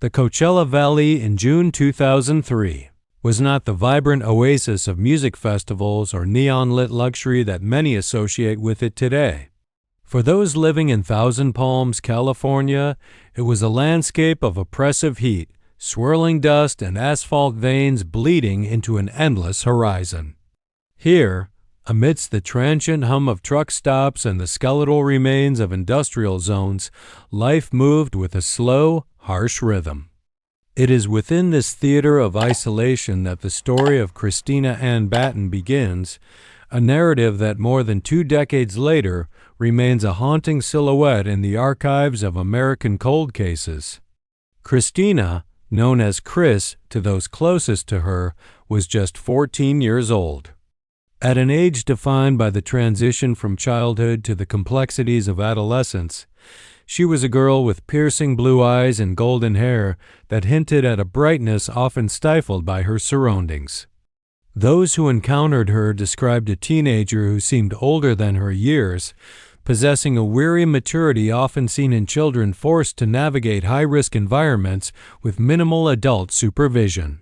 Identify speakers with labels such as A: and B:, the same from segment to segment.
A: The Coachella Valley in June 2003 was not the vibrant oasis of music festivals or neon-lit luxury that many associate with it today. For those living in Thousand Palms, California, it was a landscape of oppressive heat, swirling dust, and asphalt veins bleeding into an endless horizon. Here, amidst the transient hum of truck stops and the skeletal remains of industrial zones, life moved with a slow, harsh rhythm. It is within this theater of isolation that the story of Christina Ann Batten begins, a narrative that more than 2 decades later remains a haunting silhouette in the archives of American cold cases. Christina, known as Chris to those closest to her, was just 14 years old. At an age defined by the transition from childhood to the complexities of adolescence, she was a girl with piercing blue eyes and golden hair that hinted at a brightness often stifled by her surroundings. Those who encountered her described a teenager who seemed older than her years, possessing a weary maturity often seen in children forced to navigate high-risk environments with minimal adult supervision.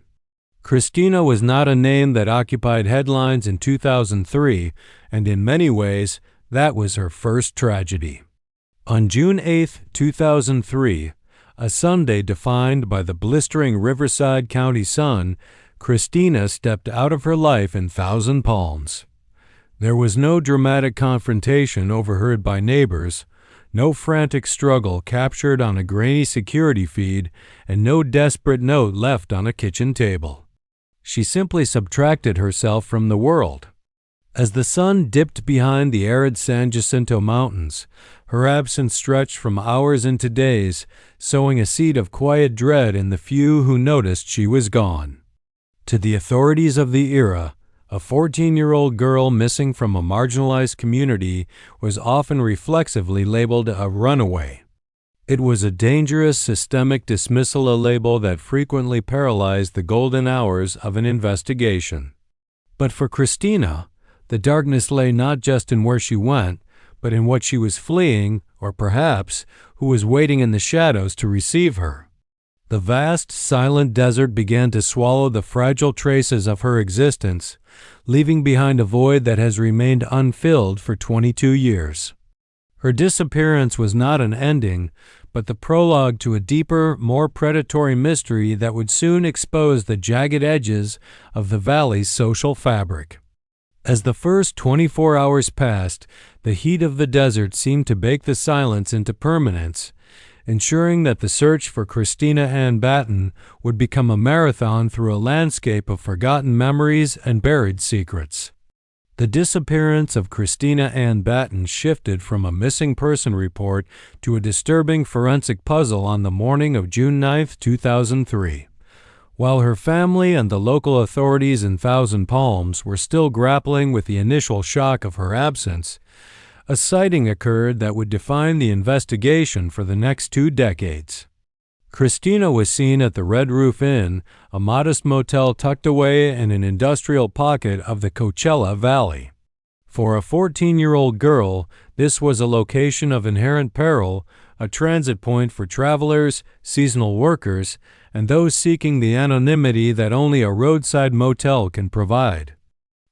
A: Christina was not a name that occupied headlines in 2003, and in many ways, that was her first tragedy. On June 8, 2003, a Sunday defined by the blistering Riverside County sun, Christina stepped out of her life in Thousand Palms. There was no dramatic confrontation overheard by neighbors, no frantic struggle captured on a grainy security feed, and no desperate note left on a kitchen table. She simply subtracted herself from the world. As the sun dipped behind the arid San Jacinto Mountains, her absence stretched from hours into days, sowing a seed of quiet dread in the few who noticed she was gone. To the authorities of the era, a 14-year-old girl missing from a marginalized community was often reflexively labeled a runaway. It was a dangerous systemic dismissal, a label that frequently paralyzed the golden hours of an investigation. But for Christina, the darkness lay not just in where she went, but in what she was fleeing, or perhaps who was waiting in the shadows to receive her. The vast, silent desert began to swallow the fragile traces of her existence, leaving behind a void that has remained unfilled for 22 years. Her disappearance was not an ending, but the prologue to a deeper, more predatory mystery that would soon expose the jagged edges of the valley's social fabric. As the first 24 hours passed, the heat of the desert seemed to bake the silence into permanence, ensuring that the search for Christina Ann Batten would become a marathon through a landscape of forgotten memories and buried secrets. The disappearance of Christina Ann Batten shifted from a missing person report to a disturbing forensic puzzle on the morning of June 9, 2003. While her family and the local authorities in Thousand Palms were still grappling with the initial shock of her absence, a sighting occurred that would define the investigation for the next 2 decades. Christina was seen at the Red Roof Inn, a modest motel tucked away in an industrial pocket of the Coachella Valley. For a 14-year-old girl, this was a location of inherent peril, a transit point for travelers, seasonal workers, and those seeking the anonymity that only a roadside motel can provide.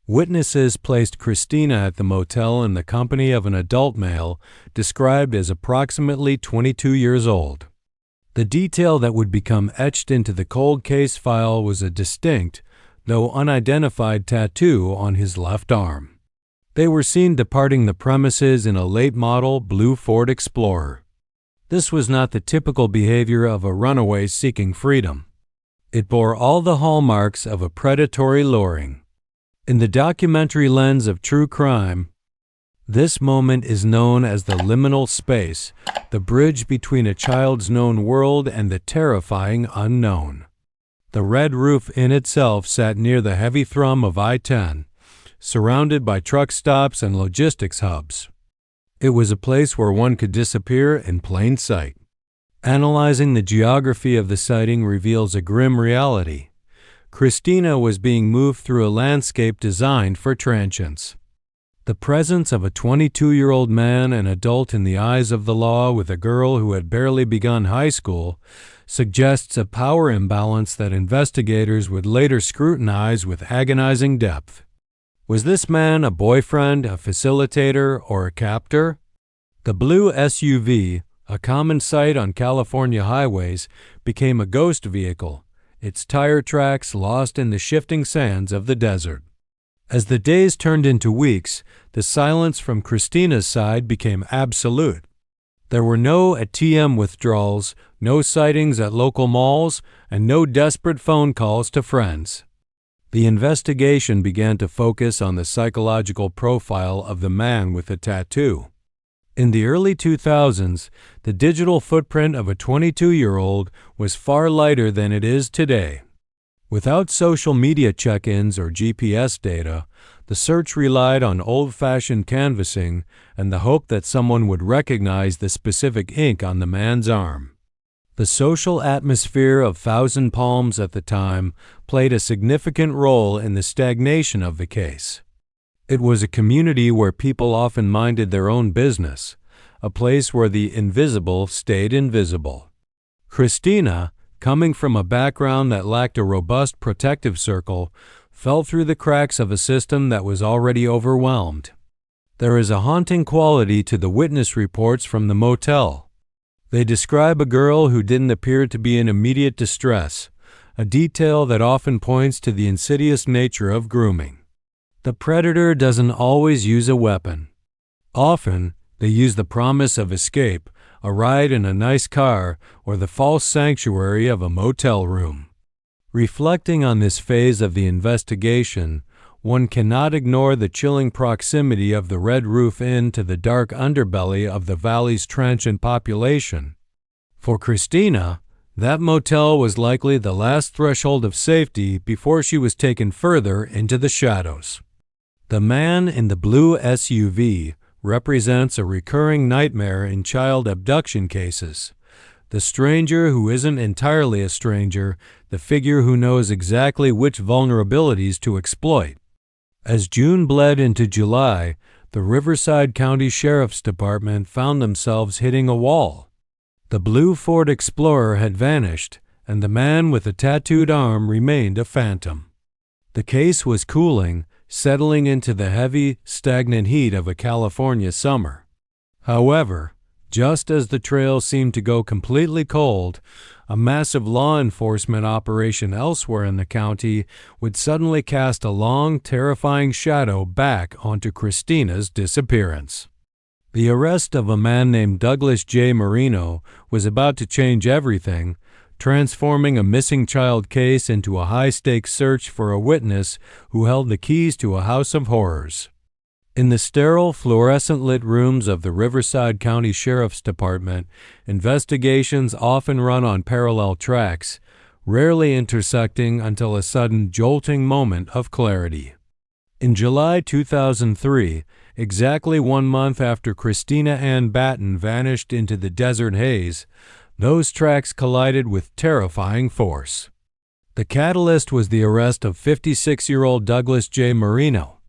A: Witnesses placed Christina at the motel in the company of an adult male, described as approximately 22 years old. The detail that would become etched into the cold case file was a distinct, though unidentified tattoo on his left arm. They were seen departing the premises in a late-model blue Ford Explorer. This was not the typical behavior of a runaway seeking freedom. It bore all the hallmarks of a predatory luring. In the documentary lens of true crime, this moment is known as the liminal space, the bridge between a child's known world and the terrifying unknown. The Red Roof Inn itself sat near the heavy thrum of I-10, surrounded by truck stops and logistics hubs. It was a place where one could disappear in plain sight. Analyzing the geography of the sighting reveals a grim reality. Christina was being moved through a landscape designed for transients. The presence of a 22-year-old man, an adult in the eyes of the law, with a girl who had barely begun high school, suggests a power imbalance that investigators would later scrutinize with agonizing depth. Was this man a boyfriend, a facilitator, or a captor? The blue SUV, a common sight on California highways, became a ghost vehicle, its tire tracks lost in the shifting sands of the desert. As the days turned into weeks, the silence from Christina's side became absolute. There were no ATM withdrawals, no sightings at local malls, and no desperate phone calls to friends. The investigation began to focus on the psychological profile of the man with the tattoo. In the early 2000s, the digital footprint of a 22-year-old was far lighter than it is today. Without social media check-ins or GPS data, the search relied on old-fashioned canvassing and the hope that someone would recognize the specific ink on the man's arm. The social atmosphere of Thousand Palms at the time played a significant role in the stagnation of the case. It was a community where people often minded their own business, a place where the invisible stayed invisible. Christina, coming from a background that lacked a robust protective circle, fell through the cracks of a system that was already overwhelmed. There is a haunting quality to the witness reports from the motel. They describe a girl who didn't appear to be in immediate distress, a detail that often points to the insidious nature of grooming. The predator doesn't always use a weapon. Often, they use the promise of escape, a ride in a nice car, or the false sanctuary of a motel room. Reflecting on this phase of the investigation, one cannot ignore the chilling proximity of the Red Roof Inn to the dark underbelly of the valley's transient population. For Christina, that motel was likely the last threshold of safety before she was taken further into the shadows. The man in the blue SUV represents a recurring nightmare in child abduction cases. The stranger who isn't entirely a stranger, the figure who knows exactly which vulnerabilities to exploit. As June bled into July, the Riverside County Sheriff's Department found themselves hitting a wall. The blue Ford Explorer had vanished, and the man with the tattooed arm remained a phantom. The case was cooling, settling into the heavy, stagnant heat of a California summer. However, just as the trail seemed to go completely cold, a massive law enforcement operation elsewhere in the county would suddenly cast a long, terrifying shadow back onto Christina's disappearance. The arrest of a man named Douglas J. Marino was about to change everything, transforming a missing child case into a high-stakes search for a witness who held the keys to a house of horrors. In the sterile, fluorescent-lit rooms of the Riverside County Sheriff's Department, investigations often run on parallel tracks, rarely intersecting until a sudden jolting moment of clarity. In July 2003, exactly 1 month after Christina Ann Batten vanished into the desert haze, those tracks collided with terrifying force. The catalyst was the arrest of 56-year-old Douglas J. Marino.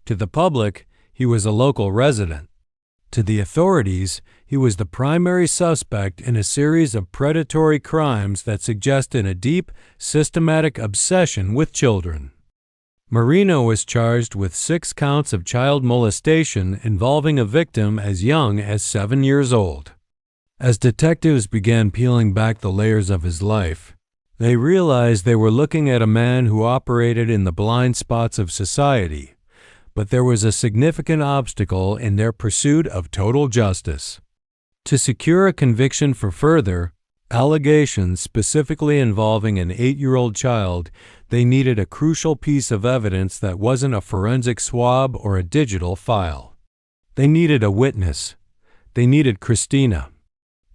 A: To the public, he was a local resident. To the authorities, he was the primary suspect in a series of predatory crimes that suggested a deep, systematic obsession with children. Marino was charged with 6 counts of child molestation involving a victim as young as 7 years old. As detectives began peeling back the layers of his life, they realized they were looking at a man who operated in the blind spots of society, but there was a significant obstacle in their pursuit of total justice. To secure a conviction for further allegations specifically involving an 8-year-old child, they needed a crucial piece of evidence that wasn't a forensic swab or a digital file. They needed a witness. They needed Christina.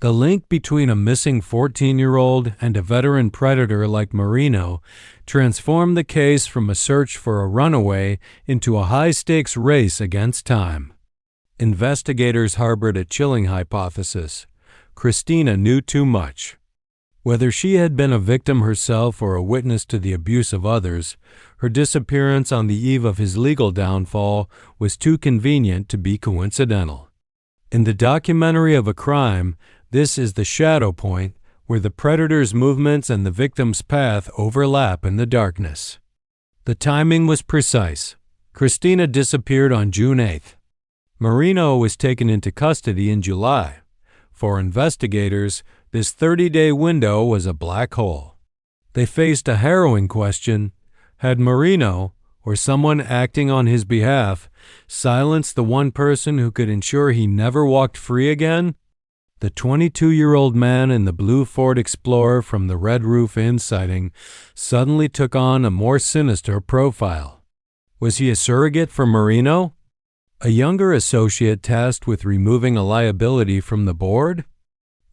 A: The link between a missing 14-year-old and a veteran predator like Marino transformed the case from a search for a runaway into a high-stakes race against time. Investigators harbored a chilling hypothesis. Christina knew too much. Whether she had been a victim herself or a witness to the abuse of others, her disappearance on the eve of his legal downfall was too convenient to be coincidental. In the documentary of a crime, this is the shadow point, where the predator's movements and the victim's path overlap in the darkness. The timing was precise. Christina disappeared on June 8th. Marino was taken into custody in July. For investigators, this 30-day window was a black hole. They faced a harrowing question: had Marino, or someone acting on his behalf, silenced the one person who could ensure he never walked free again? The 22-year-old man in the blue Ford Explorer from the Red Roof Inn sighting suddenly took on a more sinister profile. Was he a surrogate for Marino? A younger associate tasked with removing a liability from the board?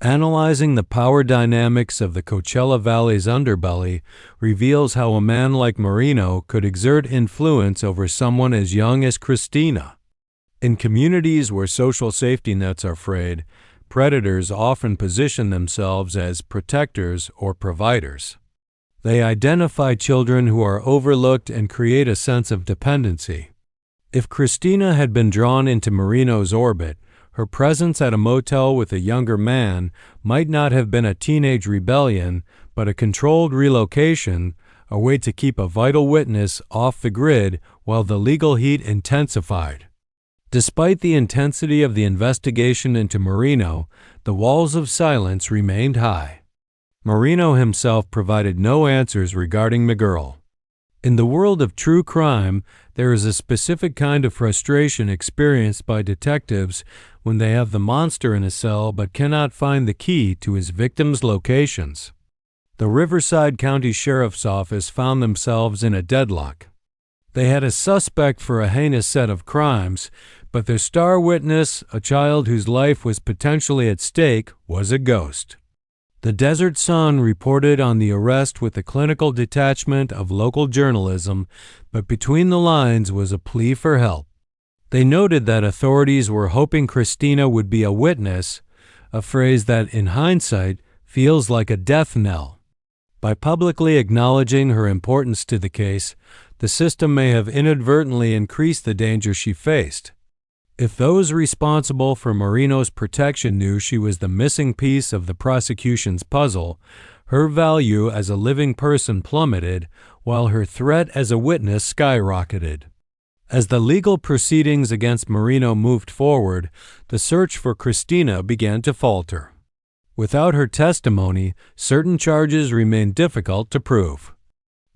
A: Analyzing the power dynamics of the Coachella Valley's underbelly reveals how a man like Marino could exert influence over someone as young as Christina. In communities where social safety nets are frayed, predators often position themselves as protectors or providers. They identify children who are overlooked and create a sense of dependency. If Christina had been drawn into Marino's orbit, her presence at a motel with a younger man might not have been a teenage rebellion, but a controlled relocation, a way to keep a vital witness off the grid while the legal heat intensified. Despite the intensity of the investigation into Marino, the walls of silence remained high. Marino himself provided no answers regarding the girl. In the world of true crime, there is a specific kind of frustration experienced by detectives when they have the monster in a cell but cannot find the key to his victims' locations. The Riverside County Sheriff's Office found themselves in a deadlock. They had a suspect for a heinous set of crimes, but their star witness, a child whose life was potentially at stake, was a ghost. The Desert Sun reported on the arrest with a clinical detachment of local journalism, but between the lines was a plea for help. They noted that authorities were hoping Christina would be a witness, a phrase that, in hindsight, feels like a death knell. By publicly acknowledging her importance to the case, the system may have inadvertently increased the danger she faced. If those responsible for Marino's protection knew she was the missing piece of the prosecution's puzzle, her value as a living person plummeted, while her threat as a witness skyrocketed. As the legal proceedings against Marino moved forward, the search for Christina began to falter. Without her testimony, certain charges remained difficult to prove.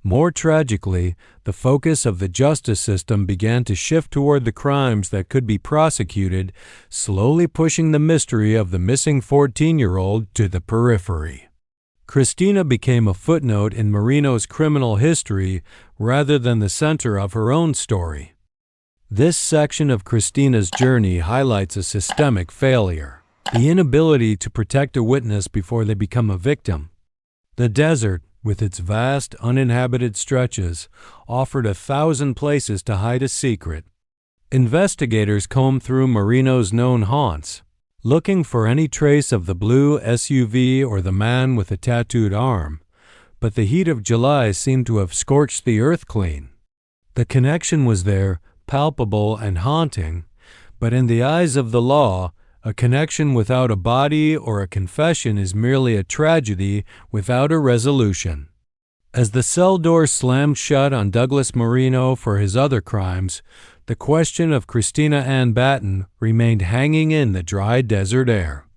A: More tragically, the focus of the justice system began to shift toward the crimes that could be prosecuted, slowly pushing the mystery of the missing 14-year-old to the periphery. Christina became a footnote in Marino's criminal history rather than the center of her own story. This section of Christina's journey highlights a systemic failure: the inability to protect a witness before they become a victim. The desert, with its vast, uninhabited stretches, offered 1,000 places to hide a secret. Investigators combed through Marino's known haunts, looking for any trace of the blue SUV or the man with a tattooed arm, but the heat of July seemed to have scorched the earth clean. The connection was there, palpable and haunting, but in the eyes of the law, a connection without a body or a confession is merely a tragedy without a resolution. As the cell door slammed shut on Douglas Marino for his other crimes, the question of Christina Ann Batten remained hanging in the dry desert air.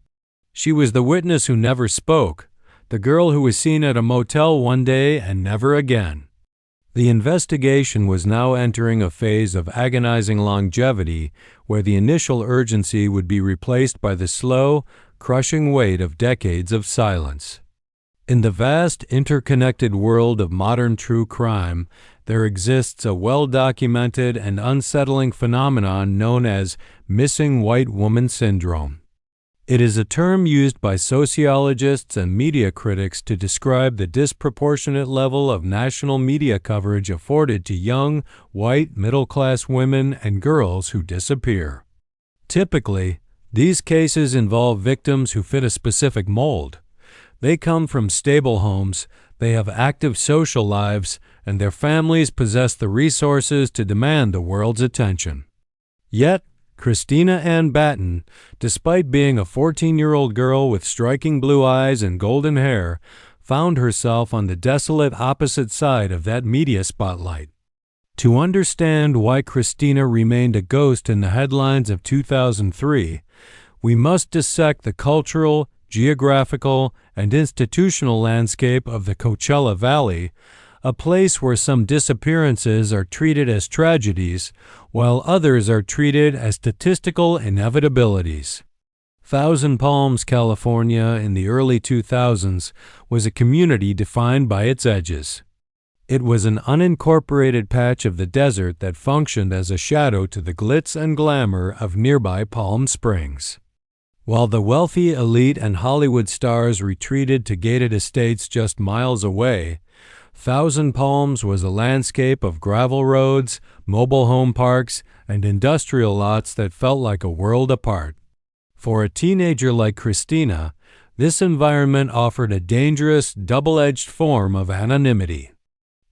A: She was the witness who never spoke, the girl who was seen at a motel one day and never again. The investigation was now entering a phase of agonizing longevity where the initial urgency would be replaced by the slow, crushing weight of decades of silence. In the vast, interconnected world of modern true crime, there exists a well-documented and unsettling phenomenon known as missing white woman syndrome. It is a term used by sociologists and media critics to describe the disproportionate level of national media coverage afforded to young, white, middle-class women and girls who disappear. Typically, these cases involve victims who fit a specific mold. They come from stable homes, they have active social lives, and their families possess the resources to demand the world's attention. Yet, Christina Ann Batten, despite being a 14-year-old girl with striking blue eyes and golden hair, found herself on the desolate opposite side of that media spotlight. To understand why Christina remained a ghost in the headlines of 2003, we must dissect the cultural, geographical, and institutional landscape of the Coachella Valley, a place where some disappearances are treated as tragedies, while others are treated as statistical inevitabilities. Thousand Palms, California, in the early 2000s, was a community defined by its edges. It was an unincorporated patch of the desert that functioned as a shadow to the glitz and glamour of nearby Palm Springs. While the wealthy elite and Hollywood stars retreated to gated estates just miles away, Thousand Palms was a landscape of gravel roads, mobile home parks, and industrial lots that felt like a world apart. For a teenager like Christina, this environment offered a dangerous, double-edged form of anonymity.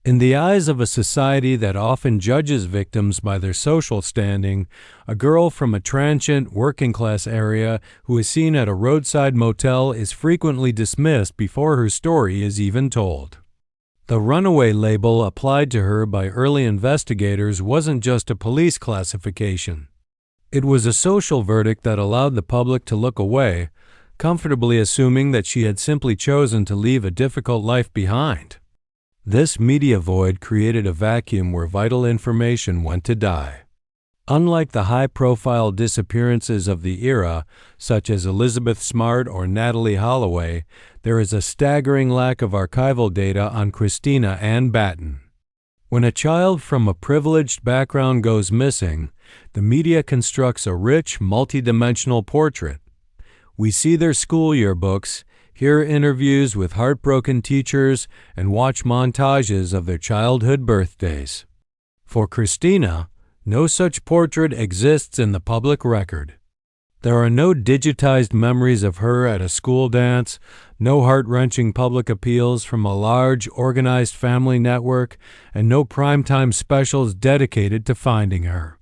A: In the eyes of a society that often judges victims by their social standing, a girl from a transient, working-class area who is seen at a roadside motel is frequently dismissed before her story is even told. The runaway label applied to her by early investigators wasn't just a police classification. It was a social verdict that allowed the public to look away, comfortably assuming that she had simply chosen to leave a difficult life behind. This media void created a vacuum where vital information went to die. Unlike the high-profile disappearances of the era, such as Elizabeth Smart or Natalie Holloway, there is a staggering lack of archival data on Christina Ann Batten. When a child from a privileged background goes missing, the media constructs a rich, multidimensional portrait. We see their school yearbooks, hear interviews with heartbroken teachers, and watch montages of their childhood birthdays. For Christina, no such portrait exists in the public record. There are no digitized memories of her at a school dance, no heart-wrenching public appeals from a large, organized family network, and no primetime specials dedicated to finding her.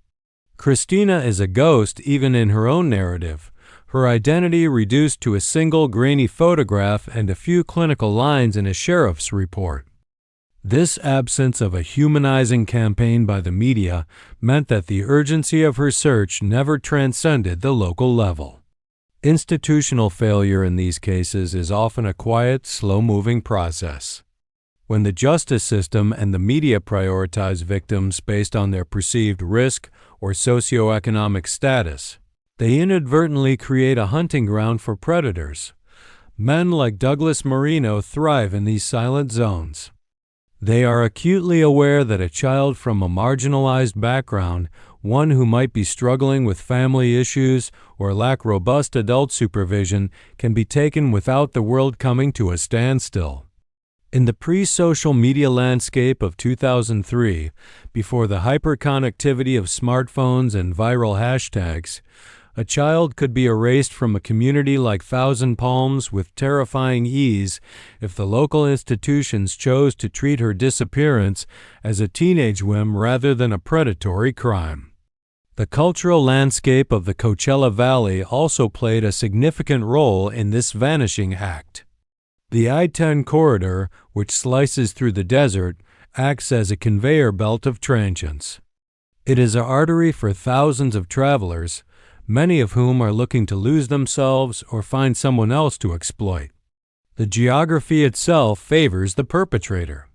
A: Christina is a ghost even in her own narrative, her identity reduced to a single grainy photograph and a few clinical lines in a sheriff's report. This absence of a humanizing campaign by the media meant that the urgency of her search never transcended the local level. Institutional failure in these cases is often a quiet, slow-moving process. When the justice system and the media prioritize victims based on their perceived risk or socioeconomic status, they inadvertently create a hunting ground for predators. Men like Douglas Marino thrive in these silent zones. They are acutely aware that a child from a marginalized background, one who might be struggling with family issues or lack robust adult supervision, can be taken without the world coming to a standstill. In the pre-social media landscape of 2003, before the hyperconnectivity of smartphones and viral hashtags, a child could be erased from a community like Thousand Palms with terrifying ease if the local institutions chose to treat her disappearance as a teenage whim rather than a predatory crime. The cultural landscape of the Coachella Valley also played a significant role in this vanishing act. The I-10 corridor, which slices through the desert, acts as a conveyor belt of transients. It is an artery for thousands of travelers, many of whom are looking to lose themselves or find someone else to exploit. The geography itself favors the perpetrator.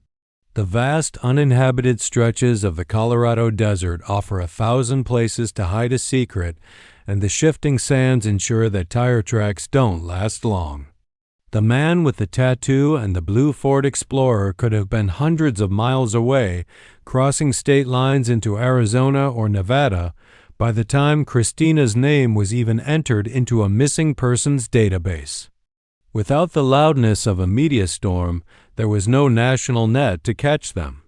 A: The vast uninhabited stretches of the Colorado desert offer 1,000 places to hide a secret, and the shifting sands ensure that tire tracks don't last long. The man with the tattoo and the blue Ford Explorer could have been hundreds of miles away, crossing state lines into Arizona or Nevada, by the time Christina's name was even entered into a missing persons database. Without the loudness of a media storm, there was no national net to catch them.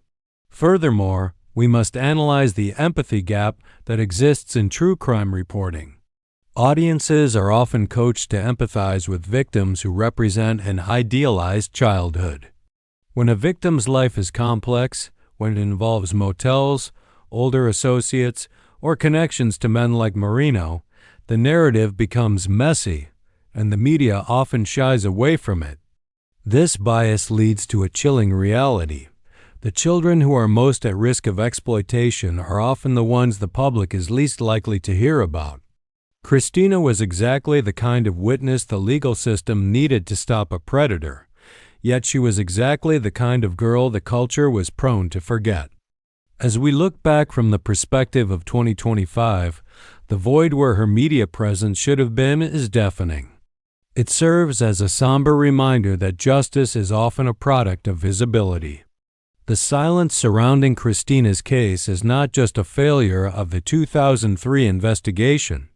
A: Furthermore, we must analyze the empathy gap that exists in true crime reporting. Audiences are often coached to empathize with victims who represent an idealized childhood. When a victim's life is complex, when it involves motels, older associates, or connections to men like Marino, the narrative becomes messy, and the media often shies away from it. This bias leads to a chilling reality. The children who are most at risk of exploitation are often the ones the public is least likely to hear about. Christina was exactly the kind of witness the legal system needed to stop a predator, yet she was exactly the kind of girl the culture was prone to forget. As we look back from the perspective of 2025, the void where her media presence should have been is deafening. It serves as a somber reminder that justice is often a product of visibility. The silence surrounding Christina's case is not just a failure of the 2003 investigation.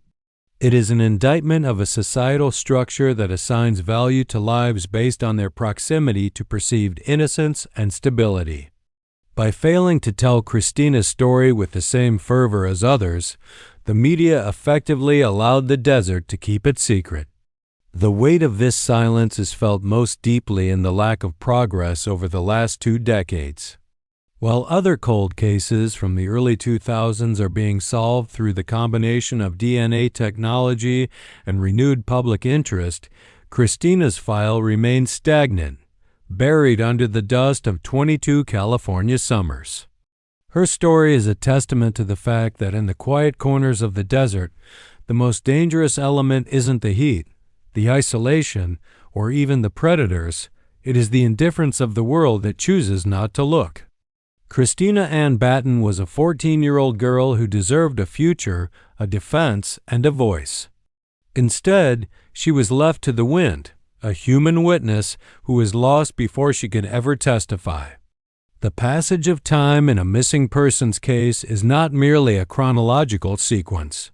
A: It is an indictment of a societal structure that assigns value to lives based on their proximity to perceived innocence and stability. By failing to tell Christina's story with the same fervor as others, the media effectively allowed the desert to keep it secret. The weight of this silence is felt most deeply in the lack of progress over the last 2 decades. While other cold cases from the early 2000s are being solved through the combination of DNA technology and renewed public interest, Christina's file remains stagnant, buried under the dust of 22 California summers. Her story is a testament to the fact that in the quiet corners of the desert, the most dangerous element isn't the heat, the isolation, or even the predators. It is the indifference of the world that chooses not to look. Christina Ann Batten was a 14-year-old girl who deserved a future, a defense, and a voice. Instead, she was left to the wind, a human witness who was lost before she could ever testify. The passage of time in a missing persons case is not merely a chronological sequence.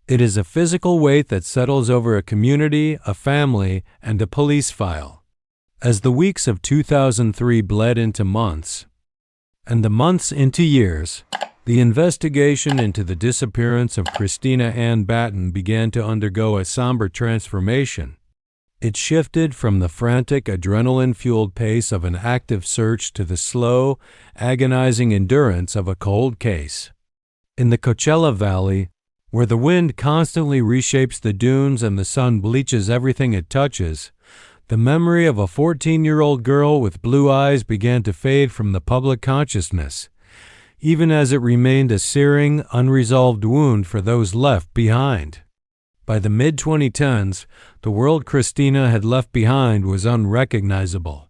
A: It is a physical weight that settles over a community, a family, and a police file. As the weeks of 2003 bled into months, and the months into years, the investigation into the disappearance of Christina Ann Batten began to undergo a somber transformation. It shifted from the frantic, adrenaline-fueled pace of an active search to the slow, agonizing endurance of a cold case. In the Coachella Valley, where the wind constantly reshapes the dunes and the sun bleaches everything it touches, the memory of a 14-year-old girl with blue eyes began to fade from the public consciousness, even as it remained a searing, unresolved wound for those left behind. By the mid-2010s, the world Christina had left behind was unrecognizable.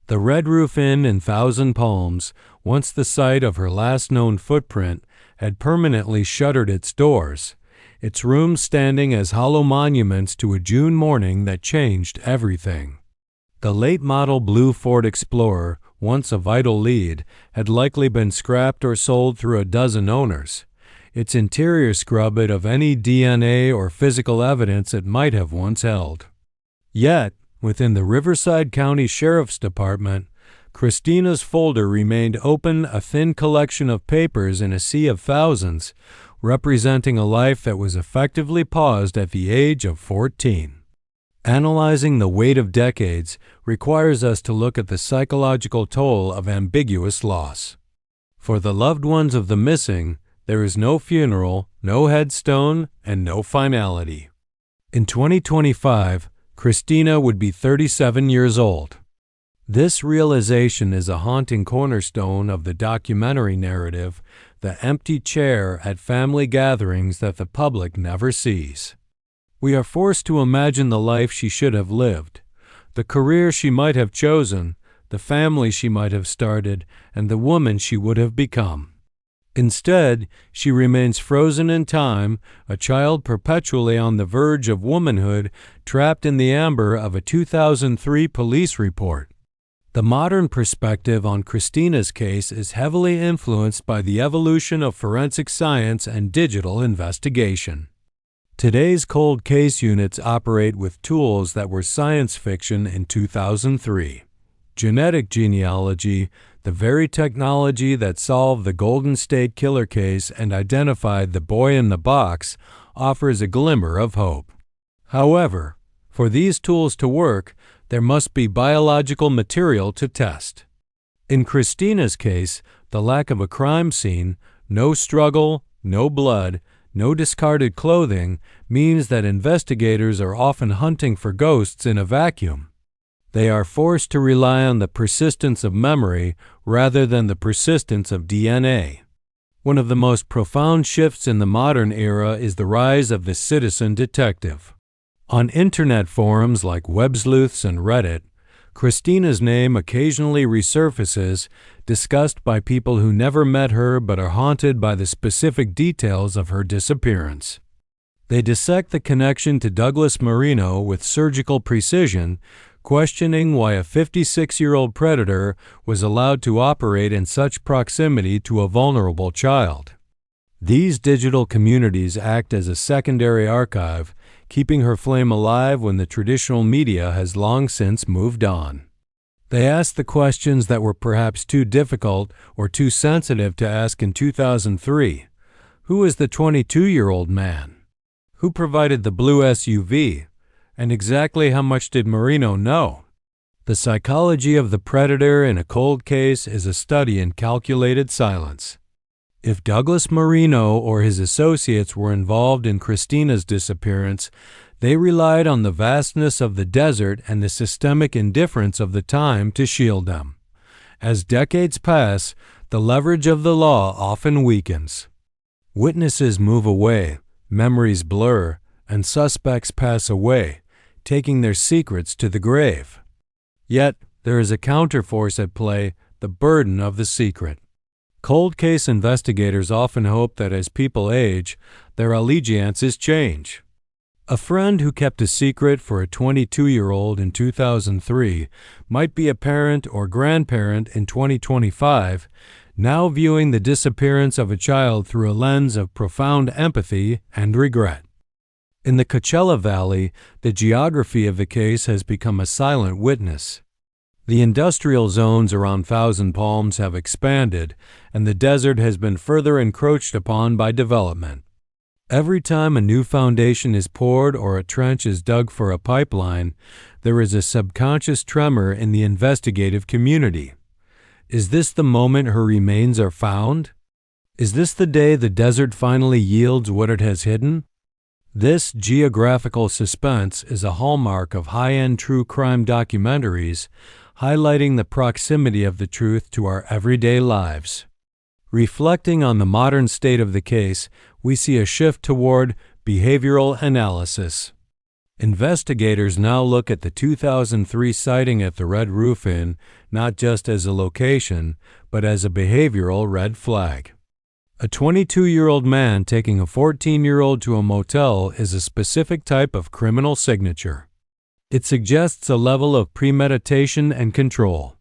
A: The Red Roof Inn in Thousand Palms, once the site of her last known footprint, had permanently shuttered its doors, its rooms standing as hollow monuments to a June morning that changed everything. The late-model blue Ford Explorer, once a vital lead, had likely been scrapped or sold through a dozen owners, its interior scrubbed of any DNA or physical evidence it might have once held. Yet, within the Riverside County Sheriff's Department, Christina's folder remained open, a thin collection of papers in a sea of thousands, representing a life that was effectively paused at the age of 14. Analyzing the weight of decades requires us to look at the psychological toll of ambiguous loss. For the loved ones of the missing, there is no funeral, no headstone, and no finality. In 2025, Christina would be 37 years old. This realization is a haunting cornerstone of the documentary narrative, the empty chair at family gatherings that the public never sees. We are forced to imagine the life she should have lived, the career she might have chosen, the family she might have started, and the woman she would have become. Instead, she remains frozen in time, a child perpetually on the verge of womanhood, trapped in the amber of a 2003 police report. The modern perspective on Christina's case is heavily influenced by the evolution of forensic science and digital investigation. Today's cold case units operate with tools that were science fiction in 2003. Genetic genealogy, the very technology that solved the Golden State Killer case and identified the boy in the box, offers a glimmer of hope. However, for these tools to work, there must be biological material to test. In Christina's case, the lack of a crime scene, no struggle, no blood, no discarded clothing means that investigators are often hunting for ghosts in a vacuum. They are forced to rely on the persistence of memory rather than the persistence of DNA. One of the most profound shifts in the modern era is the rise of the citizen detective. On internet forums like WebSleuths and Reddit, Christina's name occasionally resurfaces, discussed by people who never met her but are haunted by the specific details of her disappearance. They dissect the connection to Douglas Marino with surgical precision, questioning why a 56-year-old predator was allowed to operate in such proximity to a vulnerable child. These digital communities act as a secondary archive, keeping her flame alive when the traditional media has long since moved on. They ask the questions that were perhaps too difficult or too sensitive to ask in 2003. Who is the 22-year-old man? Who provided the blue SUV? And exactly how much did Marino know? The psychology of the predator in a cold case is a study in calculated silence. If Douglas Marino or his associates were involved in Christina's disappearance, they relied on the vastness of the desert and the systemic indifference of the time to shield them. As decades pass, the leverage of the law often weakens. Witnesses move away, memories blur, and suspects pass away, taking their secrets to the grave. Yet, there is a counterforce at play, the burden of the secret. Cold case investigators often hope that as people age, their allegiances change. A friend who kept a secret for a 22-year-old in 2003 might be a parent or grandparent in 2025, now viewing the disappearance of a child through a lens of profound empathy and regret. In the Coachella Valley, the geography of the case has become a silent witness. The industrial zones around Thousand Palms have expanded, and the desert has been further encroached upon by development. Every time a new foundation is poured or a trench is dug for a pipeline, there is a subconscious tremor in the investigative community. Is this the moment her remains are found? Is this the day the desert finally yields what it has hidden? This geographical suspense is a hallmark of high-end true crime documentaries, highlighting the proximity of the truth to our everyday lives. Reflecting on the modern state of the case, we see a shift toward behavioral analysis. Investigators now look at the 2003 sighting at the Red Roof Inn not just as a location, but as a behavioral red flag. A 22-year-old man taking a 14-year-old to a motel is a specific type of criminal signature. It suggests a level of premeditation and control.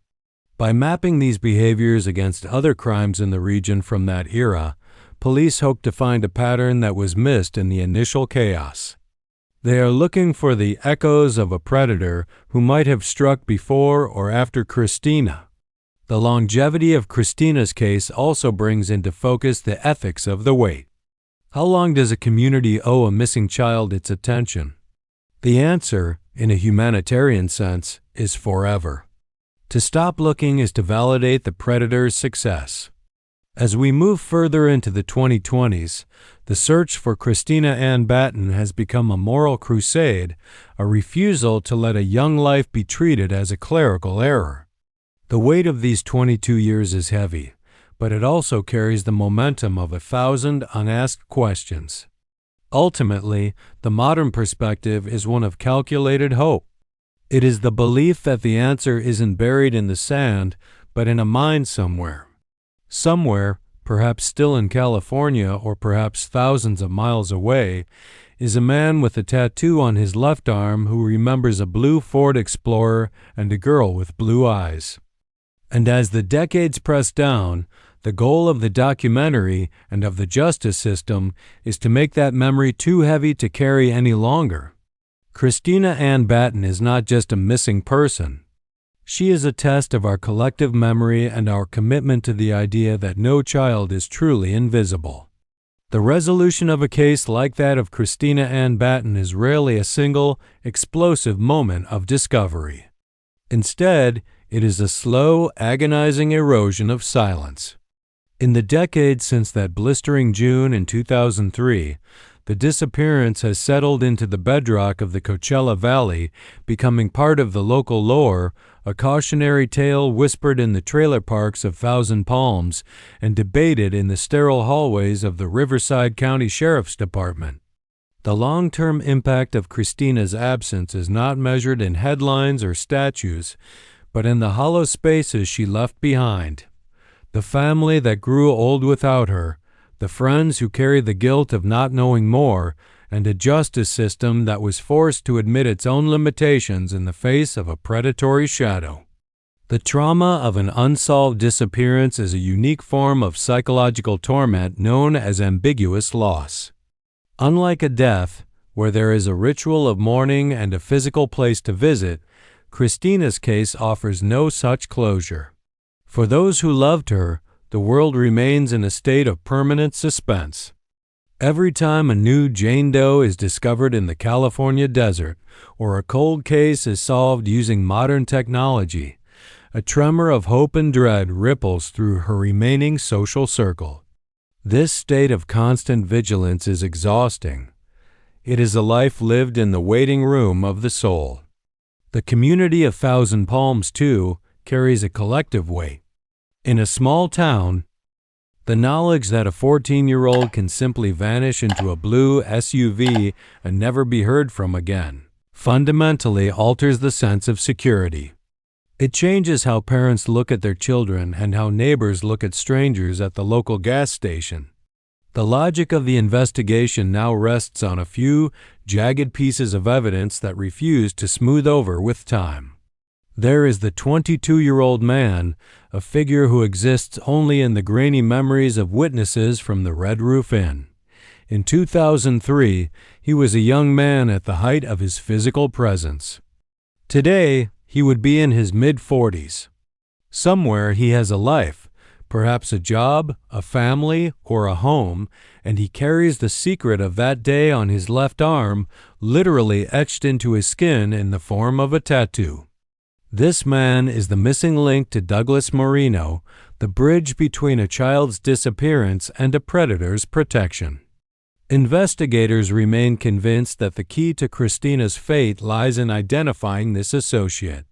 A: By mapping these behaviors against other crimes in the region from that era, police hope to find a pattern that was missed in the initial chaos. They are looking for the echoes of a predator who might have struck before or after Christina. The longevity of Christina's case also brings into focus the ethics of the wait. How long does a community owe a missing child its attention? The answer, in a humanitarian sense, is forever. To stop looking is to validate the predator's success. As we move further into the 2020s, the search for Christina Ann Batten has become a moral crusade, a refusal to let a young life be treated as a clerical error. The weight of these 22 years is heavy, but it also carries the momentum of 1,000 unasked questions. Ultimately, the modern perspective is one of calculated hope. It is the belief that the answer isn't buried in the sand, but in a mind somewhere. Somewhere, perhaps still in California or perhaps thousands of miles away, is a man with a tattoo on his left arm who remembers a blue Ford Explorer and a girl with blue eyes. And as the decades press down, the goal of the documentary and of the justice system is to make that memory too heavy to carry any longer. Christina Ann Batten is not just a missing person. She is a test of our collective memory and our commitment to the idea that no child is truly invisible. The resolution of a case like that of Christina Ann Batten is rarely a single, explosive moment of discovery. Instead, it is a slow, agonizing erosion of silence. In the decades since that blistering June in 2003, the disappearance has settled into the bedrock of the Coachella Valley, becoming part of the local lore, a cautionary tale whispered in the trailer parks of Thousand Palms and debated in the sterile hallways of the Riverside County Sheriff's Department. The long-term impact of Christina's absence is not measured in headlines or statues, but in the hollow spaces she left behind. The family that grew old without her, the friends who carry the guilt of not knowing more, and a justice system that was forced to admit its own limitations in the face of a predatory shadow. The trauma of an unsolved disappearance is a unique form of psychological torment known as ambiguous loss. Unlike a death, where there is a ritual of mourning and a physical place to visit, Christina's case offers no such closure. For those who loved her, the world remains in a state of permanent suspense. Every time a new Jane Doe is discovered in the California desert, or a cold case is solved using modern technology, a tremor of hope and dread ripples through her remaining social circle. This state of constant vigilance is exhausting. It is a life lived in the waiting room of the soul. The community of Thousand Palms, too, carries a collective weight. In a small town, the knowledge that a 14-year-old can simply vanish into a blue SUV and never be heard from again fundamentally alters the sense of security. It changes how parents look at their children and how neighbors look at strangers at the local gas station. The logic of the investigation now rests on a few jagged pieces of evidence that refuse to smooth over with time. There is the 22-year-old man, a figure who exists only in the grainy memories of witnesses from the Red Roof Inn. In 2003, he was a young man at the height of his physical presence. Today, he would be in his mid-40s. Somewhere he has a life, perhaps a job, a family, or a home, and he carries the secret of that day on his left arm, literally etched into his skin in the form of a tattoo. This man is the missing link to Douglas Marino, the bridge between a child's disappearance and a predator's protection. Investigators remain convinced that the key to Christina's fate lies in identifying this associate.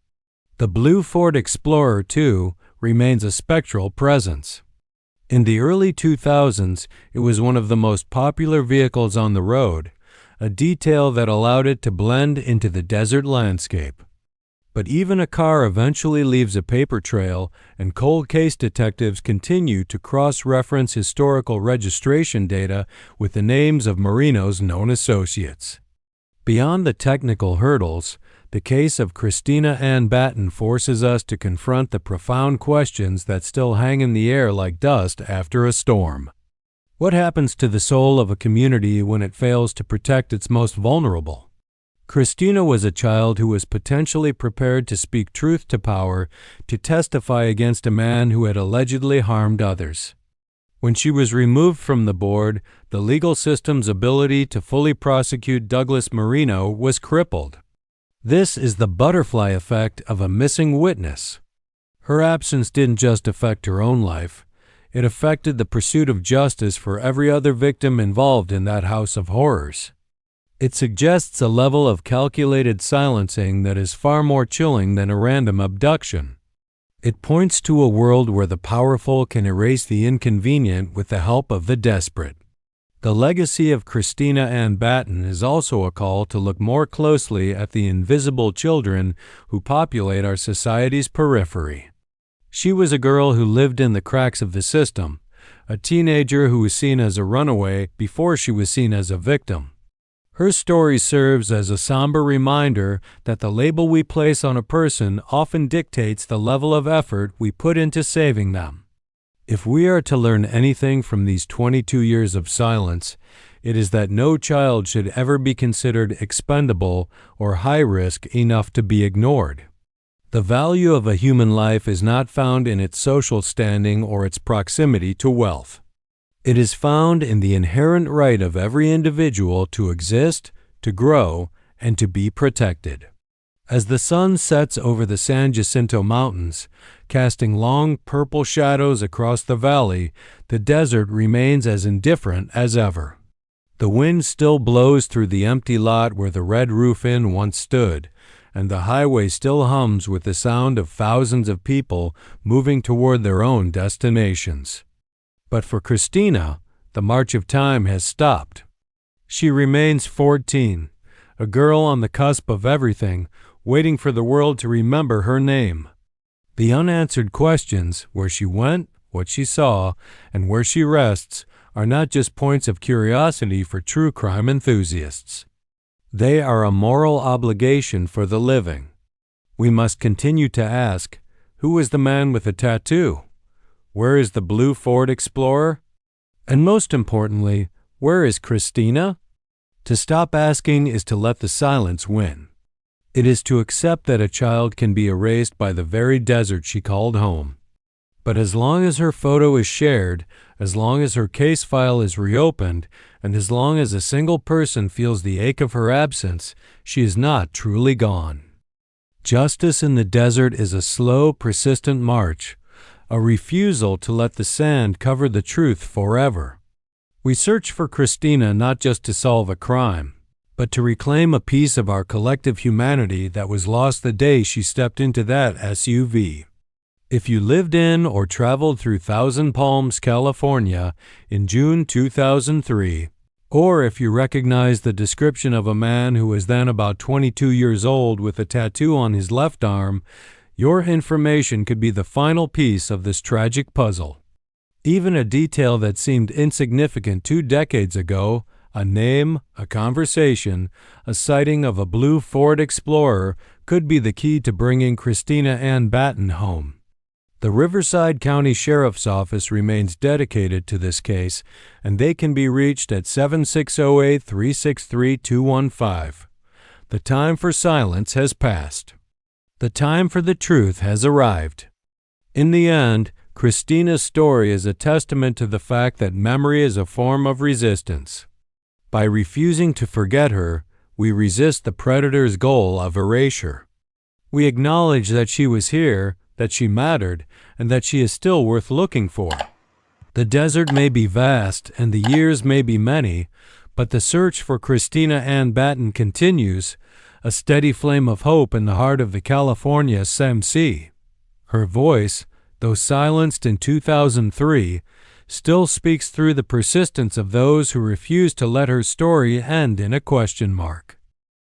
A: The blue Ford Explorer, too, remains a spectral presence. In the early 2000s, it was one of the most popular vehicles on the road, a detail that allowed it to blend into the desert landscape. But even a car eventually leaves a paper trail, and cold case detectives continue to cross-reference historical registration data with the names of Marino's known associates. Beyond the technical hurdles, the case of Christina Ann Batten forces us to confront the profound questions that still hang in the air like dust after a storm. What happens to the soul of a community when it fails to protect its most vulnerable? Christina was a child who was potentially prepared to speak truth to power, to testify against a man who had allegedly harmed others. When she was removed from the board, the legal system's ability to fully prosecute Douglas Marino was crippled. This is the butterfly effect of a missing witness. Her absence didn't just affect her own life. It affected the pursuit of justice for every other victim involved in that house of horrors. It suggests a level of calculated silencing that is far more chilling than a random abduction. It points to a world where the powerful can erase the inconvenient with the help of the desperate. The legacy of Christina Ann Batten is also a call to look more closely at the invisible children who populate our society's periphery. She was a girl who lived in the cracks of the system, a teenager who was seen as a runaway before she was seen as a victim. Her story serves as a somber reminder that the label we place on a person often dictates the level of effort we put into saving them. If we are to learn anything from these 22 years of silence, it is that no child should ever be considered expendable or high risk enough to be ignored. The value of a human life is not found in its social standing or its proximity to wealth. It is found in the inherent right of every individual to exist, to grow, and to be protected. As the sun sets over the San Jacinto Mountains, casting long purple shadows across the valley, the desert remains as indifferent as ever. The wind still blows through the empty lot where the Red Roof Inn once stood, and the highway still hums with the sound of thousands of people moving toward their own destinations. But for Christina, the march of time has stopped. She remains 14, a girl on the cusp of everything, waiting for the world to remember her name. The unanswered questions, where she went, what she saw, and where she rests, are not just points of curiosity for true crime enthusiasts. They are a moral obligation for the living. We must continue to ask, who is the man with the tattoo? Where is the blue Ford Explorer? And most importantly, where is Christina? To stop asking is to let the silence win. It is to accept that a child can be erased by the very desert she called home. But as long as her photo is shared, as long as her case file is reopened, and as long as a single person feels the ache of her absence, she is not truly gone. Justice in the desert is a slow, persistent march, a refusal to let the sand cover the truth forever. We search for Christina not just to solve a crime, but to reclaim a piece of our collective humanity that was lost the day she stepped into that SUV. If you lived in or traveled through Thousand Palms, California in June 2003, or if you recognize the description of a man who was then about 22 years old with a tattoo on his left arm, your information could be the final piece of this tragic puzzle. Even a detail that seemed insignificant 2 decades ago, a name, a conversation, a sighting of a blue Ford Explorer, could be the key to bringing Christina Ann Batten home. The Riverside County Sheriff's Office remains dedicated to this case, and they can be reached at 760-8-363-215. The time for silence has passed. The time for the truth has arrived. In the end, Christina's story is a testament to the fact that memory is a form of resistance. By refusing to forget her, we resist the predator's goal of erasure. We acknowledge that she was here, that she mattered, and that she is still worth looking for. The desert may be vast and the years may be many, but the search for Christina Ann Batten continues, a steady flame of hope in the heart of the California SMC. Her voice, though silenced in 2003, still speaks through the persistence of those who refuse to let her story end in a question mark.